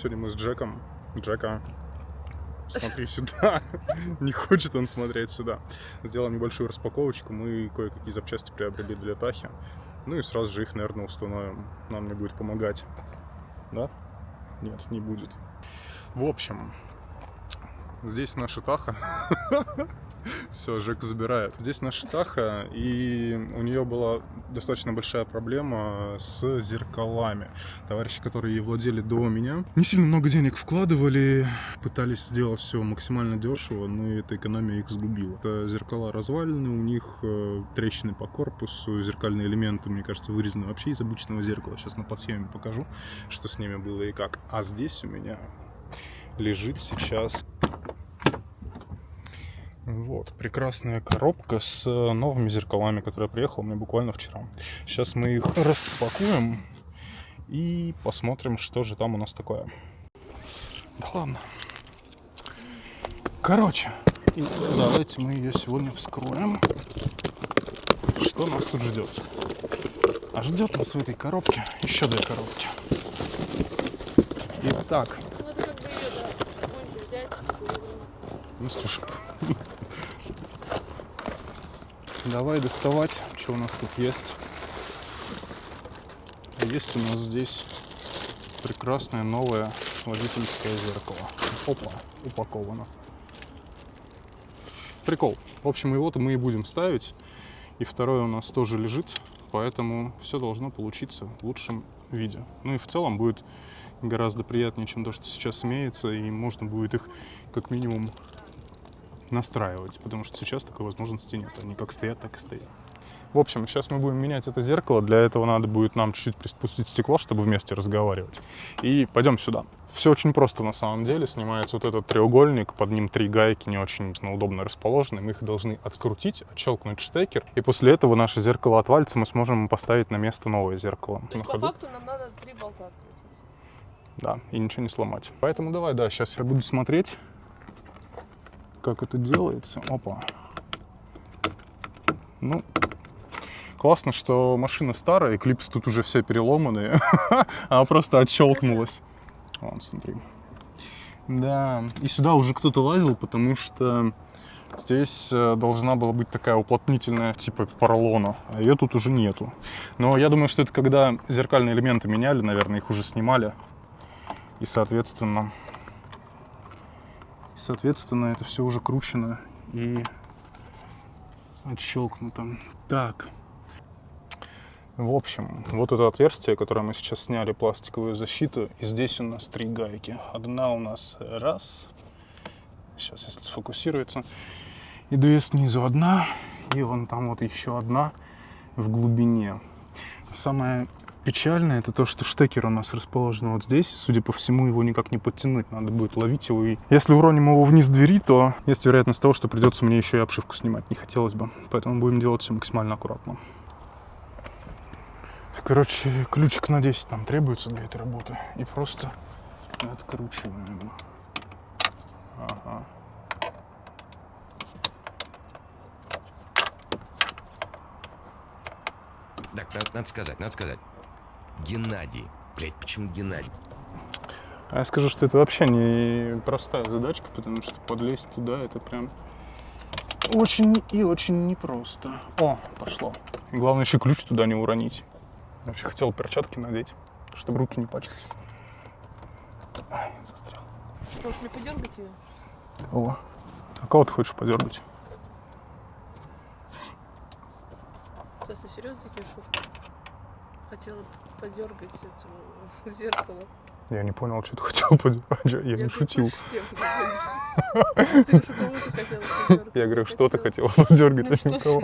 Сегодня мы с Джеком. Джека, смотри сюда. Не хочет он смотреть сюда. Сделаем небольшую распаковочку. Мы кое-какие запчасти приобрели для Тахи. Ну и сразу же их, наверное, установим. Нам не будет помогать. Да? Нет, не будет. В общем, здесь наша Таха. Все, Жека забирает. Здесь наша Таха, и у нее была достаточно большая проблема с зеркалами. Товарищи, которые ей владели до меня, не сильно много денег вкладывали, пытались сделать все максимально дешево, но эта экономия их сгубила. Это зеркала развалины, у них трещины по корпусу, зеркальные элементы, мне кажется, вырезаны вообще из обычного зеркала. Сейчас на подсъеме покажу, что с ними было и как. А здесь у меня лежит сейчас вот прекрасная коробка с новыми зеркалами, которая приехала мне буквально вчера. Сейчас мы их распакуем и посмотрим, что же там у нас такое. Да ладно. Короче, давайте мы ее сегодня вскроем. Что нас тут ждет? А ждет нас в этой коробке еще две коробки. Итак. Настюша, давай доставать, что у нас тут есть. Есть у нас здесь прекрасное новое водительское зеркало. Опа, упаковано. Прикол. В общем, его-то мы и будем ставить. И второе у нас тоже лежит, поэтому все должно получиться в лучшем виде. Ну и в целом будет гораздо приятнее, чем то, что сейчас имеется, и можно будет их как минимум настраивать, потому что сейчас такой возможности нет. Они как стоят, так и стоят. В общем, сейчас мы будем менять это зеркало. Для этого надо будет нам чуть-чуть приспустить стекло, чтобы вместе разговаривать. И пойдем сюда. Все очень просто на самом деле. Снимается вот этот треугольник, под ним 3 гайки, не очень удобно расположены. Мы их должны открутить, отщелкнуть штекер. И после этого наше зеркало отвалится, мы сможем поставить на место новое зеркало. То есть по факту нам надо 3 болта открутить. Да, и ничего не сломать. Поэтому давай, да, сейчас я буду смотреть, как это делается. Опа. Ну, классно, что машина старая, и клипсы тут уже все переломанные. Она просто отщелкнулась. Вон, смотри. Да, и сюда уже кто-то лазил, потому что здесь должна была быть такая уплотнительная, типа поролона, а ее тут уже нету. Но я думаю, что это когда зеркальные элементы меняли, наверное, их уже снимали. И, соответственно, это все уже кручено и отщелкнуто. Так. В общем, вот это отверстие, которое мы сейчас сняли, пластиковую защиту. И здесь у нас 3 гайки. Одна у нас раз. Сейчас, если сфокусируется. И 2 снизу. Одна. И вон там вот еще одна в глубине. Самое печальное это то, что штекер у нас расположен вот здесь. Судя по всему, его никак не подтянуть. Надо будет ловить его. И если уроним его вниз двери, то есть вероятность того, что придется мне еще и обшивку снимать. Не хотелось бы. Поэтому будем делать все максимально аккуратно. Короче, ключик на 10 нам требуется для этой работы. И просто откручиваем. Ага. Так, надо сказать. Геннадий. Блять, почему Геннадий? А я скажу, что это вообще не простая задачка, потому что подлезть туда это прям очень и очень непросто. О, пошло. И главное еще ключ туда не уронить. Я вообще хотел перчатки надеть, чтобы руки не пачкать. Ай, застрял. Может, мне подергать ее? Кого? А кого ты хочешь подергать? Стас, серьезно такие шутки? Хотела подергать это зеркало. Я не понял, что ты хотел подергать. Я не шутил. Я говорю, что ты хотела подергать, а не кого.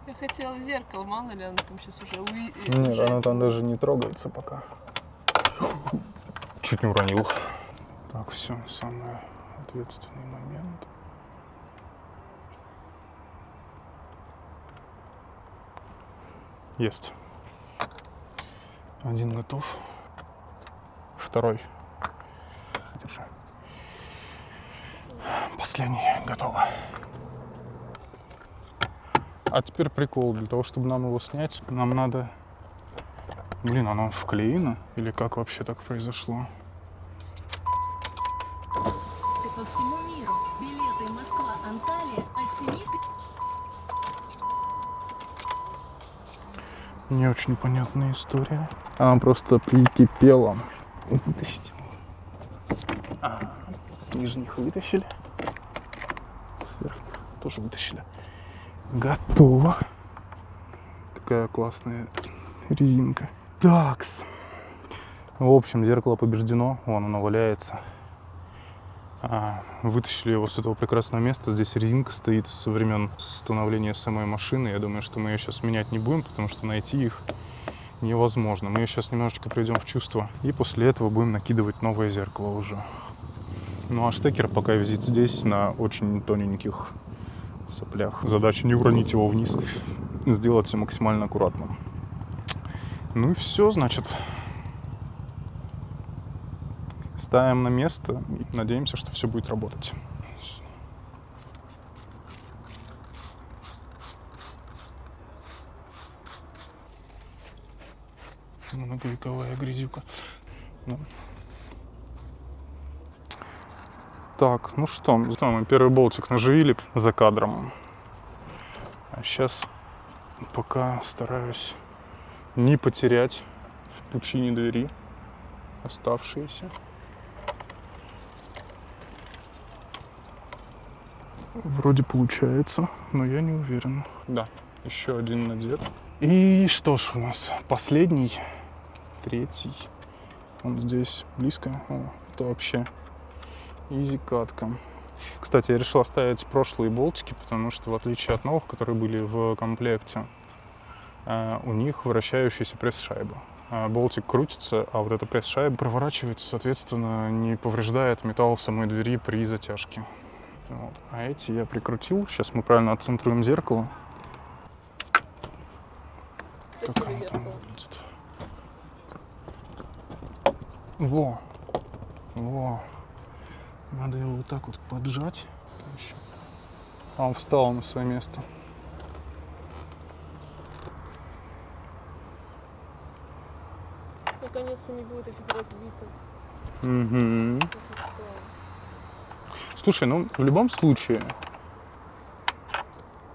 Я хотела зеркало, мало ли оно там сейчас уже Нет, оно там даже не трогается пока. Чуть не уронил. Так, все, самый ответственный момент. Есть. Один готов. Второй. Держи. Последний. Готово. А теперь прикол. Для того, чтобы нам его снять, нам надо Блин, оно вклеено? Или как вообще так произошло? По всему миру. Билеты Москва-Анталия от 7 тысяч. Не очень понятная история. Она просто прикипела. Вытащить его. С нижних вытащили. С верхних тоже вытащили. Готово. Такая классная резинка. Такс. В общем, зеркало побеждено. Вон оно валяется. Вытащили его с этого прекрасного места. Здесь резинка стоит со времен становления самой машины. Я думаю, что мы ее сейчас менять не будем, потому что найти их невозможно. Мы ее сейчас немножечко приведем в чувство. И после этого будем накидывать новое зеркало уже. Ну а штекер пока висит здесь на очень тоненьких соплях. Задача не уронить его вниз. Сделать все максимально аккуратно. Ну и все, значит. Ставим на место и надеемся, что все будет работать. Многовековая грязюка. Ну. Так, ну что, мы первый болтик наживили за кадром. А сейчас пока стараюсь не потерять в пучине двери оставшиеся. Вроде получается, но я не уверен. Да, еще один надет. И что ж у нас? Последний, третий. Он здесь близко. О, это вообще изи катка. Кстати, я решил оставить прошлые болтики, потому что в отличие от новых, которые были в комплекте, у них вращающаяся пресс-шайба. Болтик крутится, а вот эта пресс-шайба проворачивается, соответственно, не повреждает металл самой двери при затяжке. Вот. А эти я прикрутил. Сейчас мы правильно отцентруем зеркало. Как оно там будет? Во! Во! Надо его вот так вот поджать. А он встал на свое место. Наконец-то не будет этих разбитых. Угу. Слушай, ну в любом случае,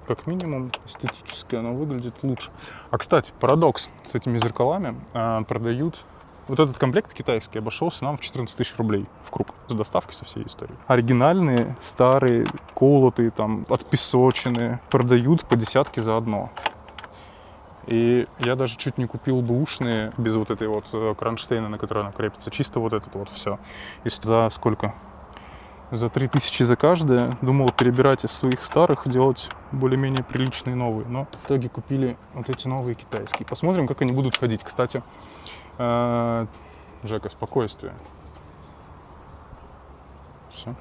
как минимум эстетически оно выглядит лучше. А кстати, парадокс с этими зеркалами продают. Вот этот комплект китайский обошелся нам в 14 тысяч рублей в круг с доставкой со всей историей. Оригинальные, старые, колотые, там, отпесоченные продают по десятке за одно. И я даже чуть не купил бэушные без вот этой вот кронштейна, на которой она крепится. Чисто вот этот вот все. И за сколько? За 3000 за каждое. Думал перебирать из своих старых, делать более-менее приличные новые. Но в итоге купили вот эти новые китайские. Посмотрим, как они будут ходить. Кстати, Жека, спокойствие. Все.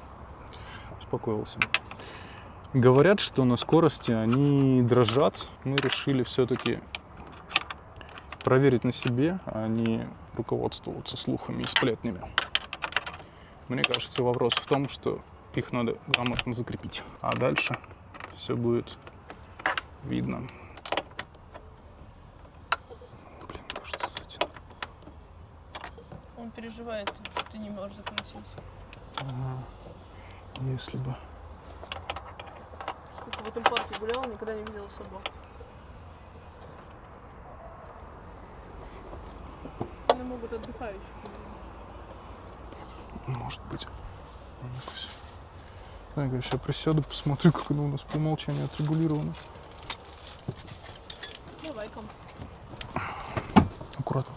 Успокоился. Говорят, что на скорости они дрожат. Мы решили все-таки проверить на себе, а не руководствоваться слухами и сплетнями. Мне кажется, вопрос в том, что их надо грамотно закрепить. А дальше все будет видно. Блин, кажется, затянул. Он переживает, что ты не можешь закрутить. Если бы. Сколько в этом парке гулял, никогда не видел собак. Они могут отдыхающих. Может быть. Так, я сейчас присяду, посмотрю, как оно у нас по умолчанию отрегулировано. Давай-ка. Аккуратно.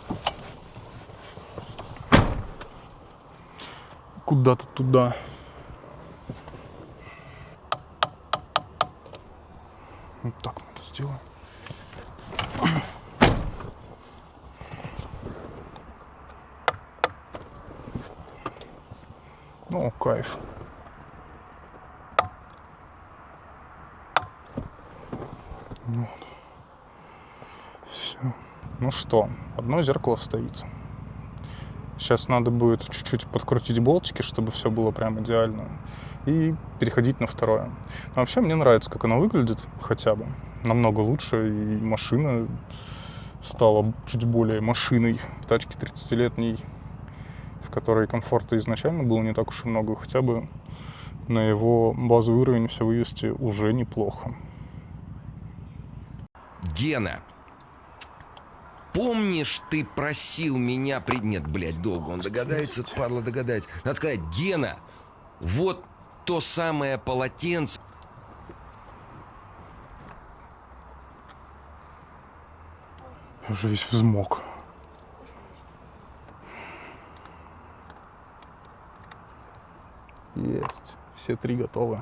Куда-то туда. Вот так мы это сделаем. О, кайф. Вот. Все. Ну что, одно зеркало стоит. Сейчас надо будет чуть-чуть подкрутить болтики, чтобы все было прям идеально. И переходить на второе. Но вообще мне нравится, как оно выглядит, хотя бы. Намного лучше, и машина стала чуть более машиной. Тачки 30-летней, в которой комфорта изначально было не так уж и много, хотя бы на его базовый уровень все вывести уже неплохо. Гена, помнишь, ты просил меня Нет, блядь, долго он догадается, падла догадается. Надо сказать, Гена, вот то самое полотенце. Я уже весь взмок. Есть. Все 3 готовы.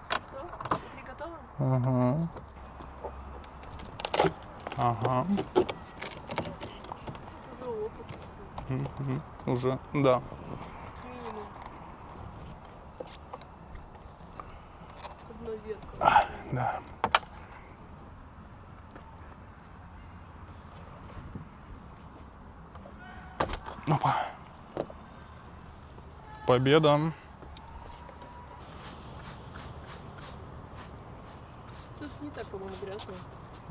Что? Все 3 готовы? Ага. Ага. Это уже опыт. Мгм. Уже, да. Минимум. Одна ветка. Да. Опа. Победа. Тут не так, по-моему, грязно.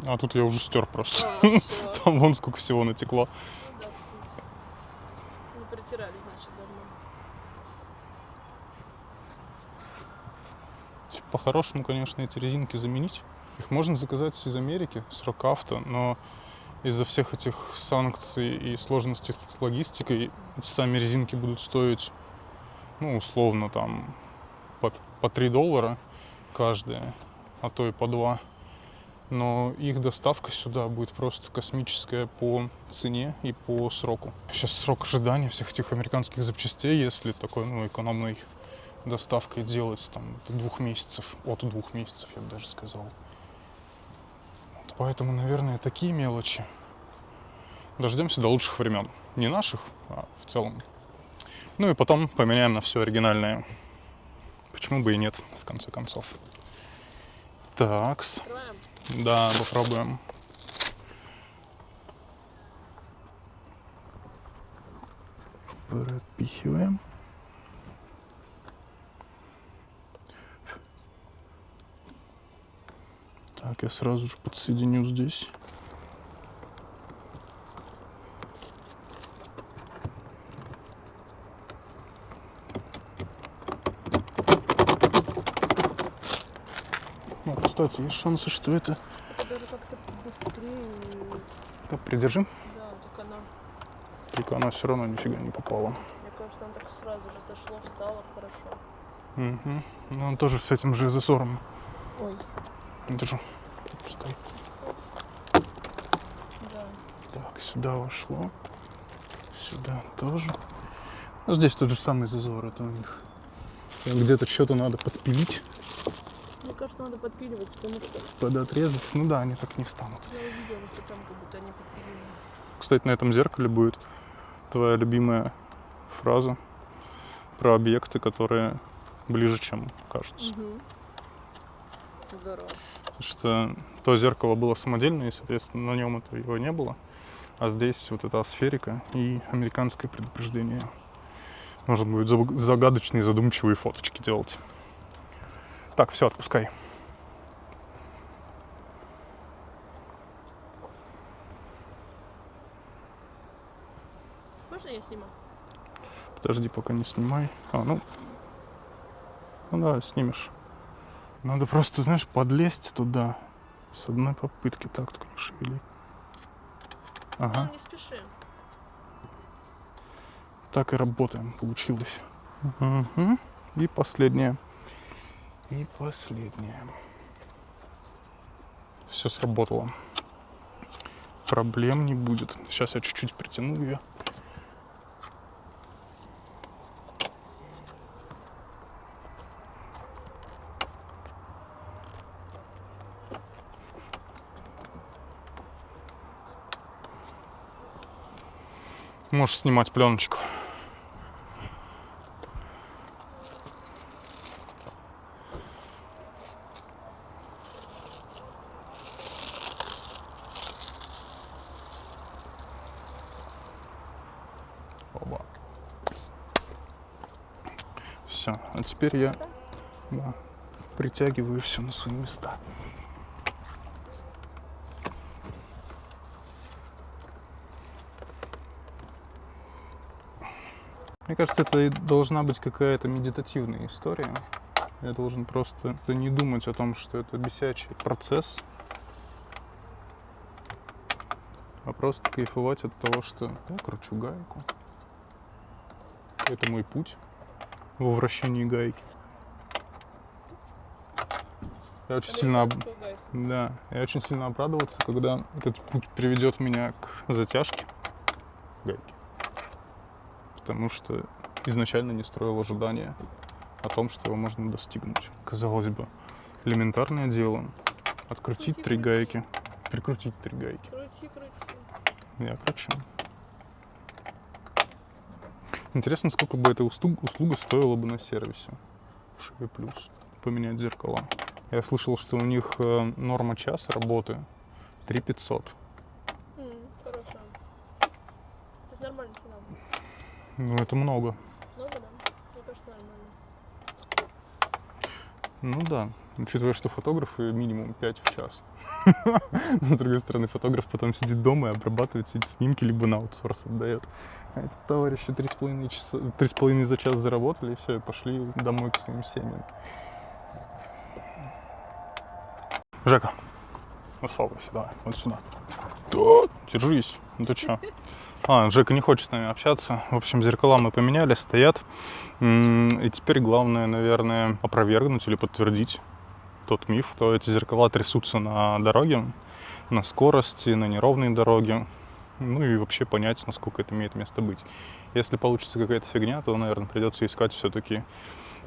А тут я уже стер просто. Всё. Там вон сколько всего натекло. Ну да, кстати. Не протирали, значит, давно. По-хорошему, конечно, эти резинки заменить. Их можно заказать из Америки, с Рокавто, но из-за всех этих санкций и сложностей с логистикой эти сами резинки будут стоить, ну, условно, там, по $3 каждая, а то и по 2. Но их доставка сюда будет просто космическая по цене и по сроку. Сейчас срок ожидания всех этих американских запчастей, если такой, ну, экономной доставкой делать, там, до 2 месяцев, от 2 месяцев, я бы даже сказал. Вот поэтому, наверное, такие мелочи. Дождемся до лучших времен. Не наших, а в целом. Ну и потом поменяем на все оригинальное. Почему бы и нет, в конце концов. Такс. Открываем. Да, попробуем. Пропихиваем. Так, я сразу же подсоединю здесь. Ну, кстати, есть шансы, что это... Это даже как-то быстрее. Так, придержим. Да, так она, Только она все равно нифига не попала. мне кажется, она так сразу же зашло, встала хорошо. Угу. Ну, он тоже с этим же засором. Ой, Держу. Пускай. да. Так, сюда вошло. Сюда тоже. Ну, здесь тот же самый зазор. Это у них. Где-то что-то надо подпилить, Мне кажется, надо подпиливать, потому что подотрезать. Ну да, они так не встанут. я увидела, что там как будто они подпилили. Кстати, на этом зеркале будет твоя любимая фраза про объекты, которые ближе, чем кажутся. Угу. Здорово. Потому что то зеркало было самодельное, и, соответственно, на нем его не было. А здесь вот эта асферика и американское предупреждение. Можно будет загадочные, задумчивые фоточки делать. Так, все, отпускай. Можно я сниму? Подожди, пока не снимай. Ну да, снимешь. Надо просто, знаешь, подлезть туда с одной попытки. Так, только не шевели. Ага, Ну, не спеши. так и работаем, получилось. Угу. И последнее. И последнее. Все сработало. Проблем не будет. Сейчас я чуть-чуть притяну ее. Можешь снимать пленочку. Оба. Все. А теперь я притягиваю все на свои места. Мне кажется, это и должна быть какая-то медитативная история. Я должен просто не думать о том, что это бесячий процесс, а просто кайфовать от того, что я кручу гайку. Это мой путь во вращении гайки. Я очень сильно, да, я очень сильно обрадовался, когда этот путь приведет меня к затяжке гайки. Потому что изначально не строил ожидания о том, что его можно достигнуть. Казалось бы, элементарное дело. Открутить три гайки, прикрутить 3 гайки. Крути. Я кручу. Интересно, сколько бы эта услуга стоила бы на сервисе в Chevy Plus. Поменять зеркала. Я слышал, что у них норма часа работы 3500. Хорошая. Это нормальная цена. Ну, это много. Много, да? Мне кажется, нормально. Ну да, учитывая, что фотографы минимум 5 в час. С другой стороны, фотограф потом сидит дома и обрабатывает все эти снимки, либо на аутсорс отдает. А эти товарищи 3,5 за час заработали, и все, и пошли домой к своим семьям. Жека, высовывайся, давай, вот сюда. Да, держись, ну ты чё? Жека не хочет с нами общаться. В общем, зеркала мы поменяли, стоят. И теперь главное, наверное, опровергнуть или подтвердить тот миф, что эти зеркала трясутся на дороге, на скорости, на неровной дороге. Ну и вообще понять, насколько это имеет место быть. Если получится какая-то фигня, то, наверное, придется искать все-таки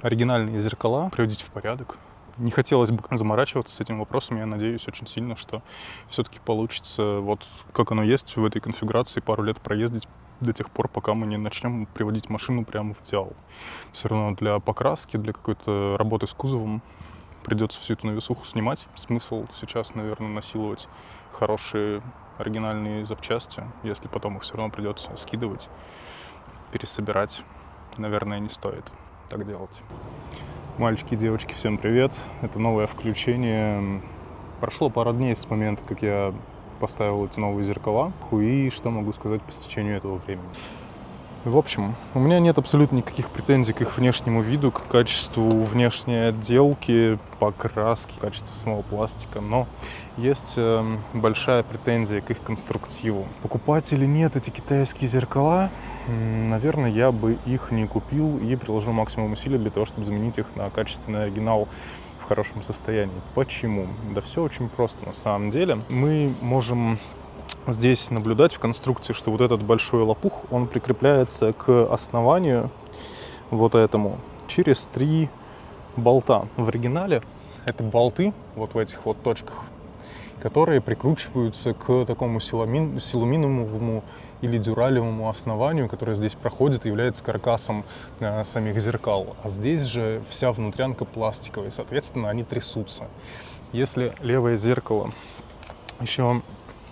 оригинальные зеркала, приводить в порядок. Не хотелось бы заморачиваться с этим вопросом. Я надеюсь очень сильно, что все-таки получится, вот как оно есть в этой конфигурации, пару лет проездить до тех пор, пока мы не начнем приводить машину прямо в идеал. Все равно для покраски, для какой-то работы с кузовом придется всю эту навесуху снимать. Смысл сейчас, наверное, насиловать хорошие оригинальные запчасти, если потом их все равно придется скидывать, пересобирать, наверное, не стоит так делать. Мальчики и девочки, всем привет! Это новое включение. Прошло пару дней с момента, как я поставил эти новые зеркала. И что могу сказать по стечению этого времени? В общем, у меня нет абсолютно никаких претензий к их внешнему виду, к качеству внешней отделки, покраски, качеству самого пластика, но есть большая претензия к их конструктиву. Покупать или нет эти китайские зеркала, наверное, я бы их не купил и приложил максимум усилий для того, чтобы заменить их на качественный оригинал в хорошем состоянии. Почему? Да все очень просто на самом деле. Мы можем здесь наблюдать в конструкции, что вот этот большой лопух, он прикрепляется к основанию вот этому через 3 болта. В оригинале это болты вот в этих вот точках, которые прикручиваются к такому силуминовому или дюралевому основанию, которое здесь проходит и является каркасом самих зеркал. А здесь же вся внутрянка пластиковая, соответственно, они трясутся. Если левое зеркало еще,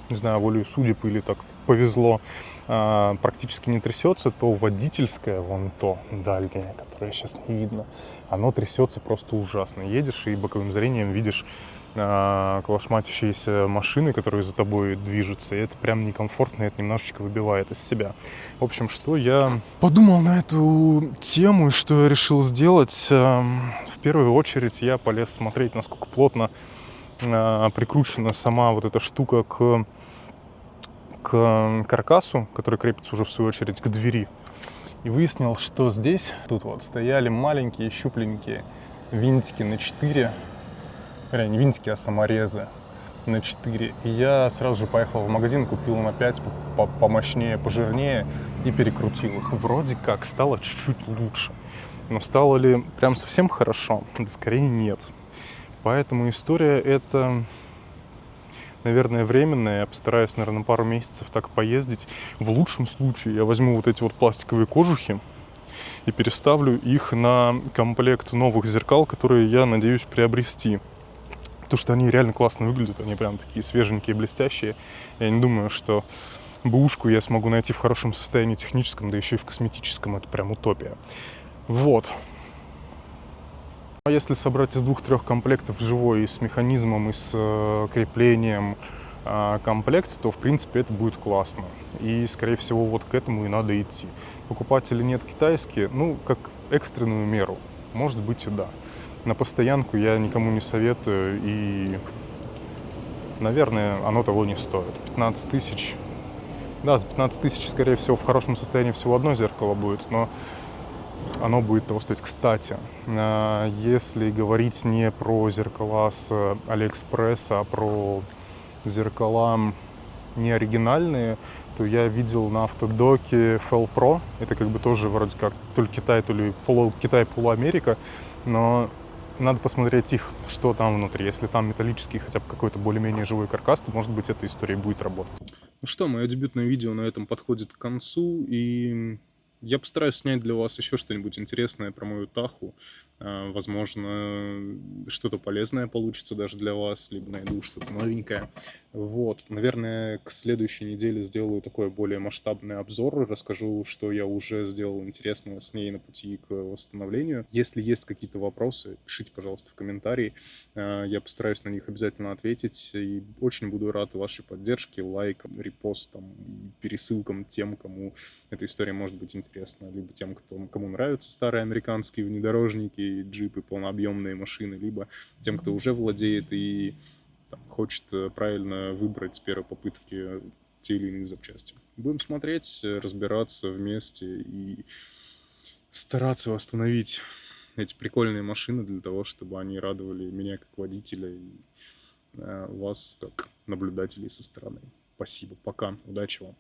не знаю, волею судеб или так повезло, практически не трясется, то водительское, вон то дальнее, которое сейчас не видно, оно трясется просто ужасно. Едешь и боковым зрением видишь колошматящиеся машины, которые за тобой движутся, и это прям некомфортно, и это немножечко выбивает из себя. В общем, что я подумал на эту тему и что я решил сделать? В первую очередь я полез смотреть, насколько плотно прикручена сама вот эта штука к каркасу, который крепится уже в свою очередь к двери. И выяснил, что здесь, тут вот стояли маленькие щупленькие винтики на 4, не винтики, а саморезы на 4. И я сразу же поехал в магазин, купил на 5 помощнее, пожирнее и перекрутил их. Вроде как стало чуть-чуть лучше. Но стало ли прям совсем хорошо? Да скорее нет. Поэтому история эта, наверное, временная. Я постараюсь, наверное, пару месяцев так поездить. В лучшем случае я возьму вот эти вот пластиковые кожухи и переставлю их на комплект новых зеркал, которые я надеюсь приобрести. Потому что они реально классно выглядят, они прям такие свеженькие, блестящие. Я не думаю, что бэушку я смогу найти в хорошем состоянии техническом, да еще и в косметическом. Это прям утопия. Вот. А если собрать из 2-3 комплектов живой, и с механизмом, и с креплением, комплект, то, в принципе, это будет классно. И, скорее всего, вот к этому и надо идти. Покупать или нет китайские, ну, как экстренную меру, может быть и да. На постоянку я никому не советую, и, наверное, оно того не стоит. 15 тысяч. Да, за 15 тысяч, скорее всего, в хорошем состоянии всего одно зеркало будет, но оно будет того стоить. Кстати, если говорить не про зеркала с Алиэкспресса, а про зеркала не оригинальные, то я видел на автодоке Fel Pro. Это как бы тоже вроде как то ли Китай, то ли Китай, полуамерика, но надо посмотреть их, что там внутри. Если там металлический, хотя бы какой-то более-менее живой каркас, то, может быть, эта история будет работать. Ну что, мое дебютное видео на этом подходит к концу, и я постараюсь снять для вас еще что-нибудь интересное про мою Таху. Возможно, что-то полезное получится даже для вас, либо найду что-то новенькое. Вот, наверное, к следующей неделе сделаю такой более масштабный обзор, расскажу, что я уже сделал интересного с ней на пути к восстановлению. Если есть какие-то вопросы, пишите, пожалуйста, в комментарии. Я постараюсь на них обязательно ответить, и очень буду рад вашей поддержке, лайкам, репостам, пересылкам тем, кому эта история может быть интересна, либо тем, кому нравятся старые американские внедорожники, джипы, полнообъемные машины, либо тем, кто уже владеет и хочет правильно выбрать с первой попытки те или иные запчасти. Будем смотреть, разбираться вместе и стараться восстановить эти прикольные машины для того, чтобы они радовали меня как водителя и вас как наблюдателей со стороны. Спасибо, пока, удачи вам.